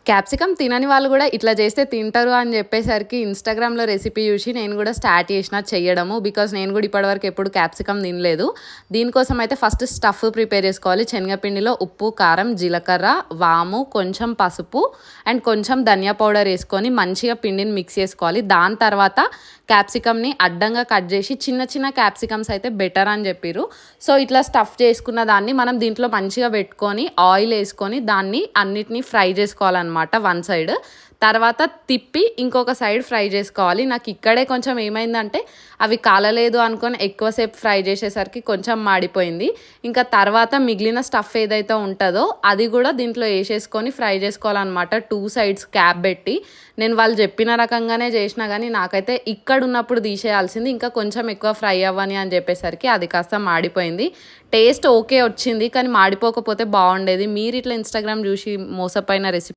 Capsicum తినని వాళ్ళు కూడా ఇట్లా చేస్తే తింటారు అని చెప్పేసరికి ఇన్‌స్టాగ్రామ్‌లో రెసిపీ చూసి నేను కూడా స్టార్ట్ చేసిన చెయ్యడము. బికాజ్ నేను కూడా ఇప్పటివరకు ఎప్పుడు క్యాప్సికమ్ తినలేదు. దీనికోసం అయితే ఫస్ట్ స్టఫ్ ప్రిపేర్ చేసుకోవాలి. శనగపిండిలో ఉప్పు, కారం, జీలకర్ర, వాము, కొంచెం పసుపు అండ్ కొంచెం ధనియా పౌడర్ వేసుకొని మంచిగా పిండిని మిక్స్ చేసుకోవాలి. దాని తర్వాత క్యాప్సికమ్‌ని అడ్డంగా కట్ చేసి చిన్న చిన్న క్యాప్సికమ్స్ అయితే బెటర్ అని చెప్పిర్రు. సో ఇట్లా స్టఫ్ చేసుకున్న దాన్ని మనం దీంట్లో మంచిగా పెట్టుకొని ఆయిల్ వేసుకొని దాన్ని అన్నిటినీ ఫ్రై చేసుకోవాలన్నమాట వన్ సైడ్. తర్వాత తిప్పి ఇంకొక సైడ్ ఫ్రై చేసుకోవాలి. నాకు ఇక్కడే కొంచెం ఏమైందంటే అవి కాలలేదు అనుకొని ఎక్కువసేపు ఫ్రై చేసేసరికి కొంచెం మాడిపోయింది. ఇంకా తర్వాత మిగిలిన స్టఫ్ ఏదైతే ఉంటుందో అది కూడా దీంట్లో వేసేసుకొని ఫ్రై చేసుకోవాలన్నమాట. 2 సైడ్స్ క్యాప్ పెట్టి. నేను వాళ్ళు చెప్పిన రకంగానే చేసినా కానీ నాకైతే ఇక్కడ ఉన్నప్పుడు తీసేయాల్సింది ఇంకా కొంచెం ఎక్కువ ఫ్రై అవ్వని అని చెప్పేసరికి అది కాస్త మాడిపోయింది. టేస్ట్ ఓకే వచ్చింది కానీ మాడిపోకపోతే బాగుండేది. మీరు ఇట్లా ఇన్‌స్టాగ్రామ్ చూసి మోసపోయిన రెసిపీ